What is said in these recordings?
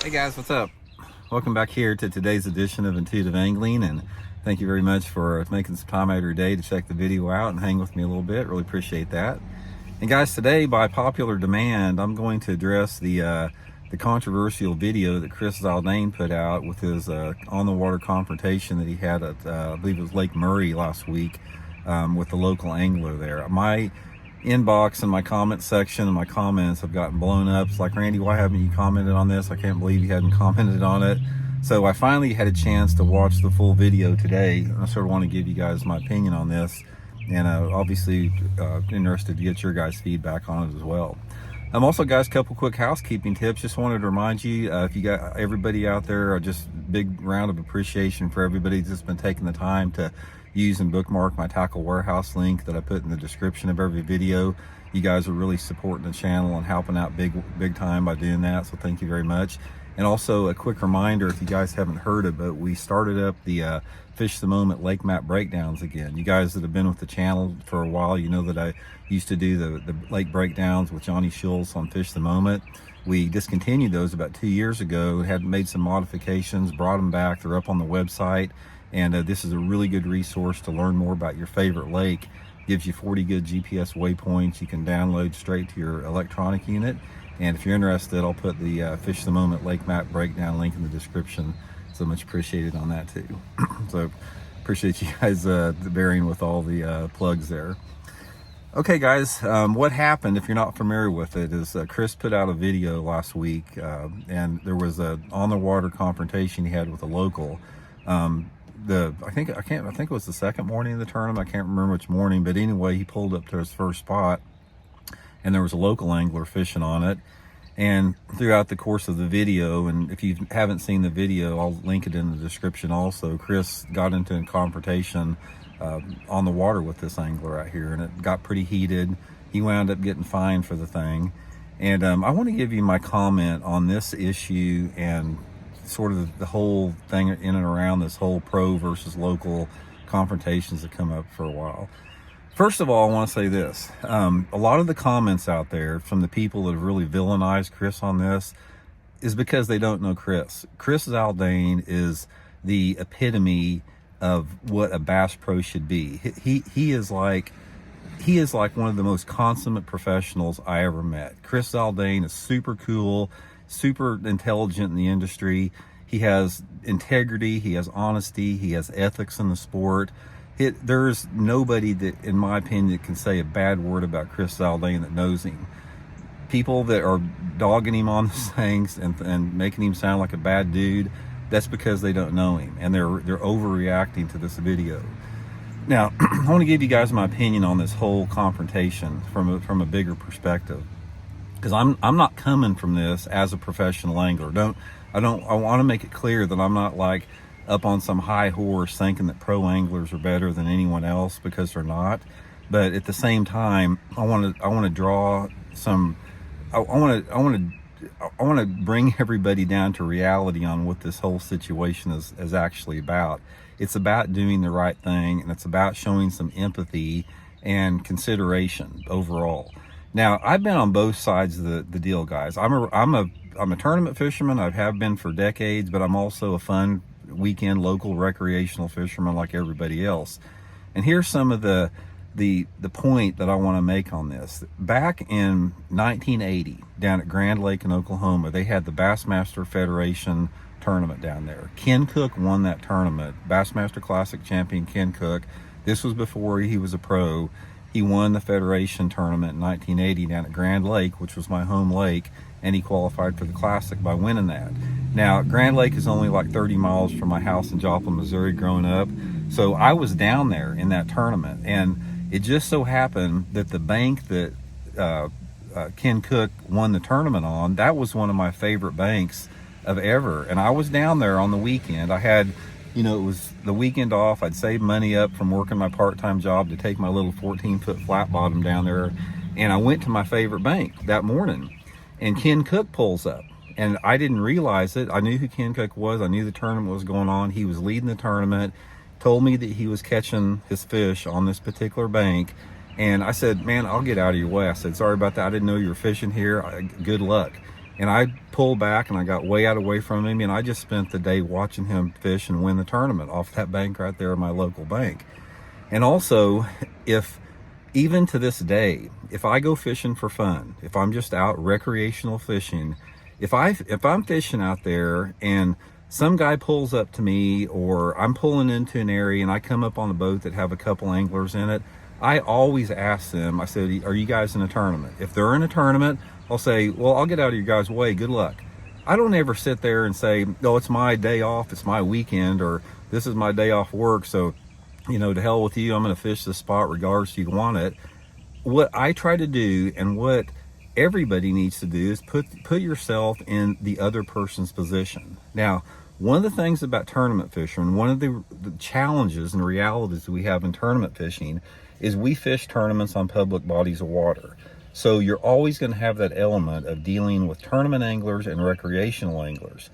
Hey guys, what's up? Welcome back here to today's edition of Intuitive Angling, and thank you very much for making some time out of your day to check the video out and hang with me a little bit. Really appreciate that. And guys, today by popular demand, I'm going to address the controversial video that Chris Zaldain put out with his on the water confrontation that he had at I believe it was Lake Murray last week with the local angler there. My inbox and my comment section and my comments have gotten blown up. It's like, Randy, why haven't you commented on this? I can't believe you hadn't commented on it. So I finally had a chance to watch the full video today. I sort of want to give you guys my opinion on this, and obviously interested to get your guys' feedback on it as well. Also, guys, a couple quick housekeeping tips. Just wanted to remind you, if you got everybody out there, just big round of appreciation for everybody that's been taking the time to use and bookmark my Tackle Warehouse link that I put in the description of every video. You guys are really supporting the channel and helping out big time by doing that, so thank you very much. And also a quick reminder, if you guys haven't heard it, but we started up the Fish the Moment lake map breakdowns again. You guys that have been with the channel for a while, you know that I used to do the lake breakdowns with Johnny Schultz on Fish the Moment. We discontinued those about 2 years ago, had made some modifications, brought them back. They're up on the website, and this is a really good resource to learn more about your favorite lake. Gives you 40 good GPS waypoints you can download straight to your electronic unit. And if you're interested, I'll put the Fish the Moment lake map breakdown link in the description. So much appreciated on that too. So appreciate you guys bearing with all the plugs there. Okay guys, what happened, if you're not familiar with it, is Chris put out a video last week, and there was a on the water confrontation he had with a local. I think it was the second morning of the tournament. I can't remember which morning, but anyway, he pulled up to his first spot, and there was a local angler fishing on it. And throughout the course of the video, and if you haven't seen the video, I'll link it in the description also, Chris got into a confrontation on the water with this angler out here, and it got pretty heated. He wound up getting fined for the thing. And I want to give you my comment on this issue and sort of the whole thing in and around this whole pro versus local confrontations that come up for a while. First of all, I want to say this. A lot of the comments out there from the people that have really villainized Chris on this is because they don't know Chris. Chris Zaldain is the epitome of what a bass pro should be. He is like one of the most consummate professionals I ever met. Chris Zaldain is super cool, super intelligent in the industry. He has integrity, he has honesty, he has ethics in the sport. There's nobody that, in my opinion, that can say a bad word about Chris Zaldain that knows him. People that are dogging him on these things and making him sound like a bad dude, that's because they don't know him, and they're overreacting to this video. Now, I want to give you guys my opinion on this whole confrontation from a bigger perspective, because I'm not coming from this as a professional angler. I want to make it clear that I'm not like up on some high horse thinking that pro anglers are better than anyone else, because they're not. But at the same time, I want to draw some. I want to bring everybody down to reality on what this whole situation is actually about. It's about doing the right thing, and it's about showing some empathy and consideration overall. Now, I've been on both sides of the deal, guys. I'm a tournament fisherman. I have been for decades, but I'm also a fun weekend local recreational fisherman like everybody else. And here's some of the point that I want to make on this. Back in 1980, down at Grand Lake in Oklahoma, they had the Bassmaster Federation tournament down there. Ken Cook won that tournament. Bassmaster Classic champion Ken Cook. This was before he was a pro. He won the Federation tournament in 1980 down at Grand Lake, which was my home lake, and he qualified for the Classic by winning that. Now, Grand Lake is only like 30 miles from my house in Joplin, Missouri growing up, so I was down there in that tournament, and it just so happened that the bank that Ken Cook won the tournament on, that was one of my favorite banks of ever, and I was down there on the weekend. I had, it was the weekend off. I'd saved money up from working my part-time job to take my little 14-foot flat bottom down there, and I went to my favorite bank that morning, and Ken Cook pulls up, and I didn't realize it. I knew who Ken Cook was. I knew the tournament was going on. He was leading the tournament, told me that he was catching his fish on this particular bank, and I said, man, I'll get out of your way. I said, sorry about that. I didn't know you were fishing here. Good luck. And I pulled back and I got way out away from him, and I just spent the day watching him fish and win the tournament off that bank right there, my local bank. And also, if even to this day, if I go fishing for fun, if I'm just out recreational fishing, if I'm fishing out there and some guy pulls up to me, or I'm pulling into an area and I come up on a boat that have a couple anglers in it, I always ask them, I said, are you guys in a tournament? If they're in a tournament, I'll say, well, I'll get out of your guys' way. Good luck. I don't ever sit there and say, oh, it's my day off, it's my weekend, or this is my day off work, so, to hell with you, I'm going to fish this spot regardless if you want it. What I try to do, and what everybody needs to do, is put yourself in the other person's position. Now, one of the things about tournament fishing, one of the challenges and realities we have in tournament fishing, is we fish tournaments on public bodies of water. So you're always going to have that element of dealing with tournament anglers and recreational anglers.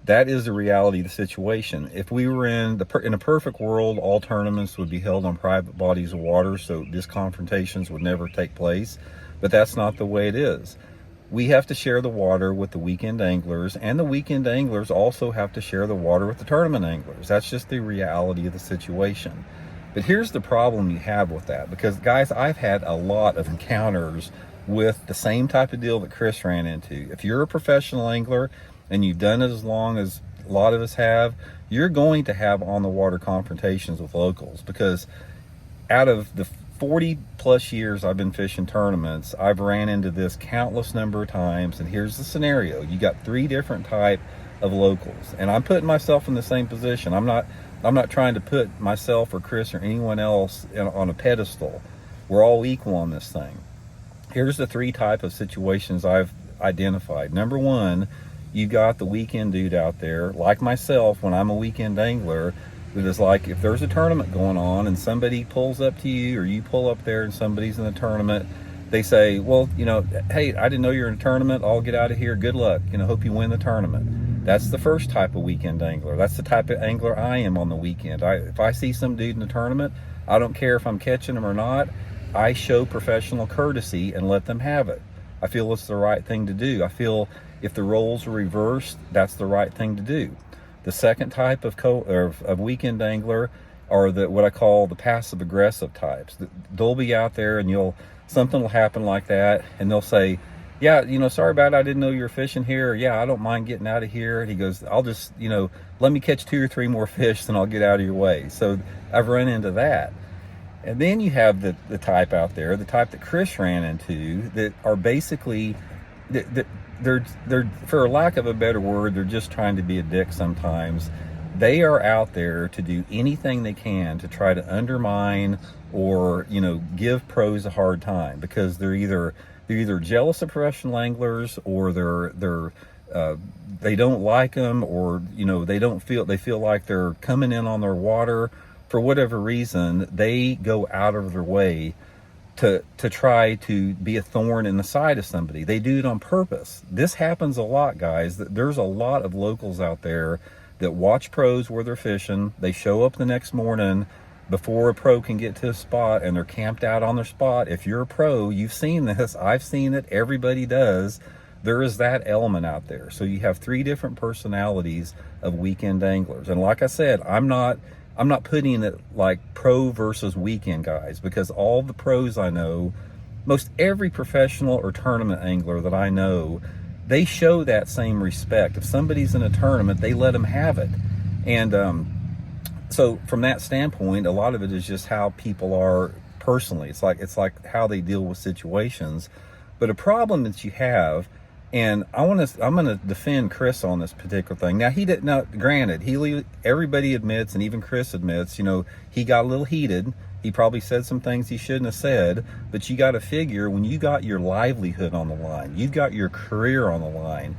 That is the reality of the situation. If we were in a perfect world, all tournaments would be held on private bodies of water, so these confrontations would never take place. But that's not the way it is. We have to share the water with the weekend anglers, and the weekend anglers also have to share the water with the tournament anglers. That's just the reality of the situation. But here's the problem you have with that, because guys, I've had a lot of encounters with the same type of deal that Chris ran into. If you're a professional angler and you've done it as long as a lot of us have, you're going to have on the water confrontations with locals, because out of the 40 plus years I've been fishing tournaments, I've ran into this countless number of times. And here's the scenario. You got 3 different type of locals, and I'm putting myself in the same position. I'm not trying to put myself or Chris or anyone else on a pedestal. We're all equal on this thing. Here's the 3 type of situations I've identified. Number 1, you got the weekend dude out there, like myself, when I'm a weekend angler, that is like, if there's a tournament going on and somebody pulls up to you, or you pull up there and somebody's in the tournament, they say, well, hey, I didn't know you're in a tournament. I'll get out of here. Good luck. Hope you win the tournament. That's the first type of weekend angler. That's the type of angler I am on the weekend. If I see some dude in a tournament, I don't care if I'm catching him or not. I show professional courtesy and let them have it. I feel it's the right thing to do. I feel if the roles are reversed, that's the right thing to do. The second type of weekend angler are what I call the passive aggressive types. They'll be out there and something will happen like that, and they'll say, yeah, sorry about it, I didn't know you were fishing here. Or, yeah, I don't mind getting out of here. And he goes, I'll just, let me catch 2 or 3 more fish, then I'll get out of your way. So I've run into that. And then you have the type out there, the type that Chris ran into, that are basically, they're for lack of a better word, they're just trying to be a dick sometimes. They are out there to do anything they can to try to undermine or give pros a hard time, because they're either jealous of professional anglers, or they don't like them, or they feel like they're coming in on their water. For whatever reason, they go out of their way to try to be a thorn in the side of somebody. They do it on purpose. This happens a lot, guys. There's a lot of locals out there that watch pros where they're fishing. They show up the next morning before a pro can get to a spot, and they're camped out on their spot. If you're a pro, you've seen this. I've seen it. Everybody does. There is that element out there. So you have 3 different personalities of weekend anglers. And like I said, I'm not putting it like pro versus weekend guys, because all the pros I know, most every professional or tournament angler that I know, they show that same respect. If somebody's in a tournament, they let them have it. And so from that standpoint, a lot of it is just how people are personally. It's like how they deal with situations. But a problem that you have, and I'm going to defend Chris on this particular thing. Now, he didn't. Now, granted, everybody admits, and even Chris admits, he got a little heated. He probably said some things he shouldn't have said. But you got to figure, when you got your livelihood on the line, you've got your career on the line.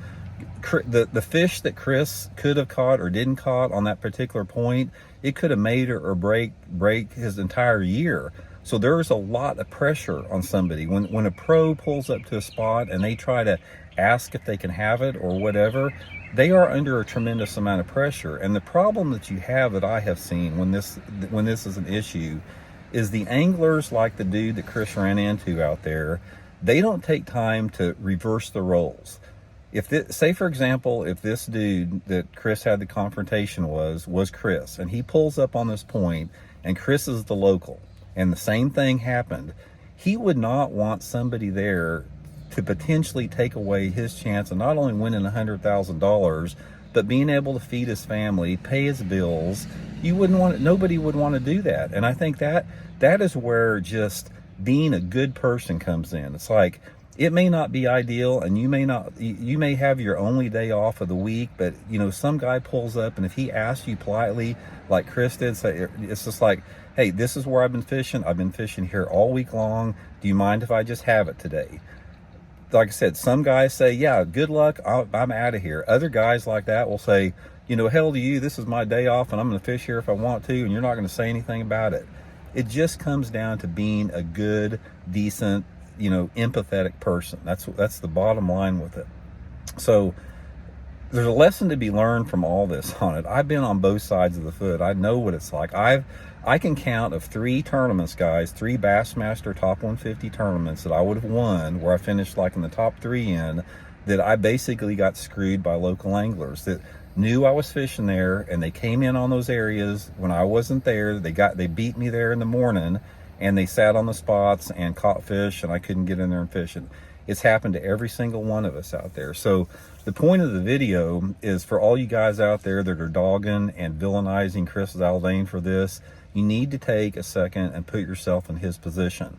The fish that Chris could have caught or didn't caught on that particular point, it could have made or break his entire year. So there's a lot of pressure on somebody when a pro pulls up to a spot and they try to ask if they can have it or whatever. They are under a tremendous amount of pressure. And the problem that you have, that I have seen when this is an issue, is the anglers, like the dude that Chris ran into out there, they don't take time to reverse the roles. if this, say for example, if this dude that Chris had the confrontation was Chris, and he pulls up on this point, and Chris is the local, and the same thing happened, he would not want somebody there to potentially take away his chance of not only winning $100,000, but being able to feed his family, pay his bills. Nobody would want to do that. And I think that is where just being a good person comes in. It's like, it may not be ideal, and you may have your only day off of the week, but some guy pulls up, and if he asks you politely, like Chris did, say, it's just like, hey, this is where I've been fishing here all week long. Do you mind if I just have it today? Like I said, some guys say, yeah, good luck, I'm out of here. Other guys like that will say, hell to you, this is my day off, and I'm going to fish here if I want to, and you're not going to say anything about it. It just comes down to being a good, decent, empathetic person. That's the bottom line with it. So there's a lesson to be learned from all this on it. I've been on both sides of the foot. I know what it's like. I can count of 3 tournaments, guys, 3 Bassmaster Top 150 tournaments that I would have won, where I finished like in the top 3 in, that I basically got screwed by local anglers that knew I was fishing there, and they came in on those areas when I wasn't there. They beat me there in the morning, and they sat on the spots and caught fish, and I couldn't get in there and fish it. It's happened to every single one of us out there. So the point of the video is for all you guys out there that are dogging and villainizing Chris Zaldain for this, you need to take a second and put yourself in his position.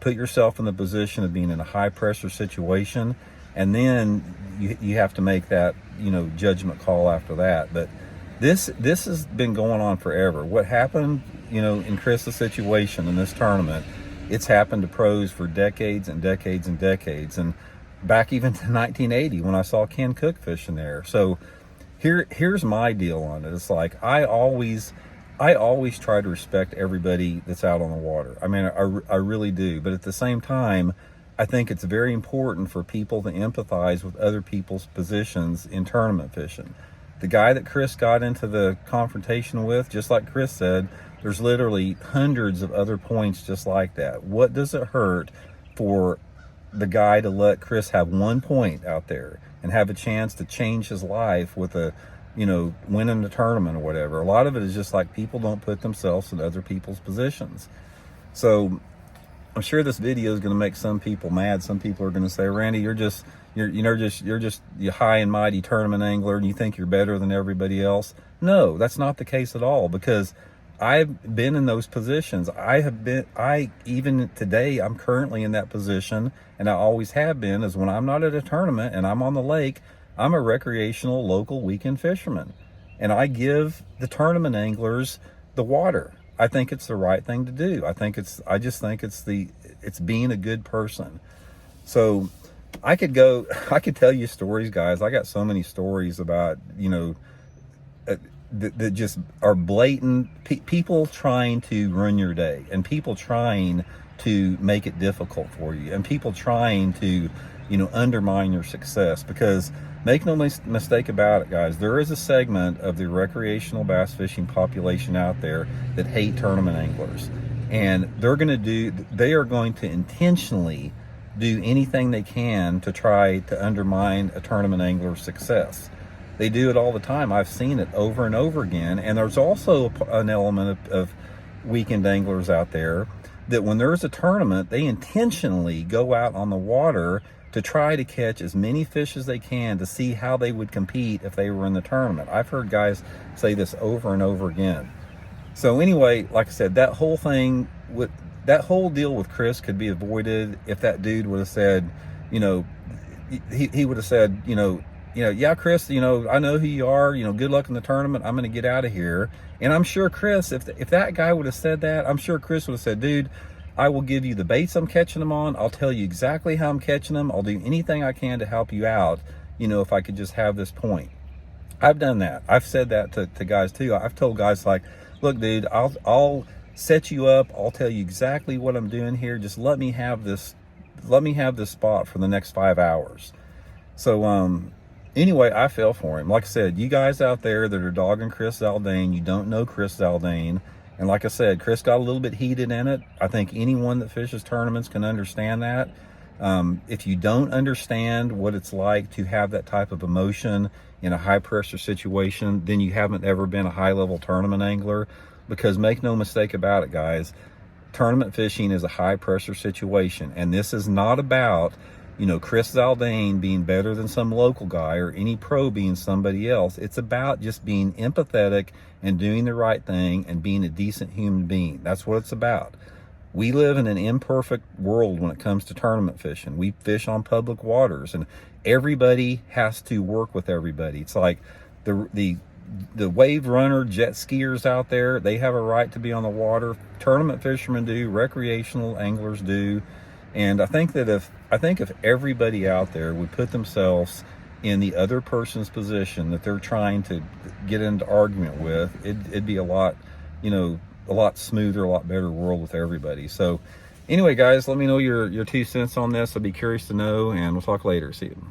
Put yourself in the position of being in a high pressure situation, and then you have to make that, judgment call after that. But this has been going on forever. What happened, in Chris's situation in this tournament, it's happened to pros for decades and decades and decades, and back even to 1980 when I saw Ken Cook fishing there. So here's my deal on it. It's like, I always try to respect everybody that's out on the water. I mean, I really do. But at the same time, I think it's very important for people to empathize with other people's positions in tournament fishing. The guy that Chris got into the confrontation with, just like Chris said, there's literally hundreds of other points just like that. What does it hurt for the guy to let Chris have 1 point out there and have a chance to change his life with a, winning the tournament or whatever? A lot of it is just like, people don't put themselves in other people's positions. So I'm sure this video is going to make some people mad. Some people are going to say, Randy, you're just you high and mighty tournament angler, and you think you're better than everybody else. No, that's not the case at all, because I've been in those positions. Even today, I'm currently in that position, and I always have been, is when I'm not at a tournament and I'm on the lake, I'm a recreational local weekend fisherman, and I give the tournament anglers the water. I think it's the right thing to do. I just think it's being a good person. So I could tell you stories, guys. I got so many stories about, that just are blatant people trying to ruin your day, and people trying to make it difficult for you, and people trying to, undermine your success. Because make no mistake about it, guys, there is a segment of the recreational bass fishing population out there that hate tournament anglers, and they are going to intentionally do anything they can to try to undermine a tournament angler's success. They do it all the time. I've seen it over and over again. And there's also an element of weekend anglers out there that when there's a tournament, they intentionally go out on the water to try to catch as many fish as they can to see how they would compete if they were in the tournament. I've heard guys say this over and over again. So anyway, like I said, that whole deal with Chris could be avoided if that dude would have said, he would have said, yeah, Chris, I know who you are, good luck in the tournament. I'm going to get out of here. And I'm sure Chris, if that guy would have said that, I'm sure Chris would have said, dude, I will give you the baits I'm catching them on. I'll tell you exactly how I'm catching them. I'll do anything I can to help you out, if I could just have this point. I've done that. I've said that to guys too. I've told guys like, look, dude, I'll set you up. I'll tell you exactly what I'm doing here. Just let me have this spot for the next 5 hours. So, anyway, I fell for him. Like I said, you guys out there that are dogging Chris Zaldain, you don't know Chris Zaldain. And like I said, Chris got a little bit heated in it. I think anyone that fishes tournaments can understand that. If you don't understand what it's like to have that type of emotion in a high pressure situation, then you haven't ever been a high level tournament angler, because make no mistake about it, guys, tournament fishing is a high pressure situation. And this is not about, Chris Zaldain being better than some local guy or any pro being somebody else. It's about just being empathetic and doing the right thing and being a decent human being. That's what it's about. We live in an imperfect world when it comes to tournament fishing. We fish on public waters, and everybody has to work with everybody. It's like the wave runner, jet skiers out there, they have a right to be on the water. Tournament fishermen do, recreational anglers do. And I think if everybody out there would put themselves in the other person's position that they're trying to get into argument with, it'd be a lot smoother, a lot better world with everybody. So anyway, guys, let me know your 2 cents on this. I'd be curious to know, and we'll talk later. See you.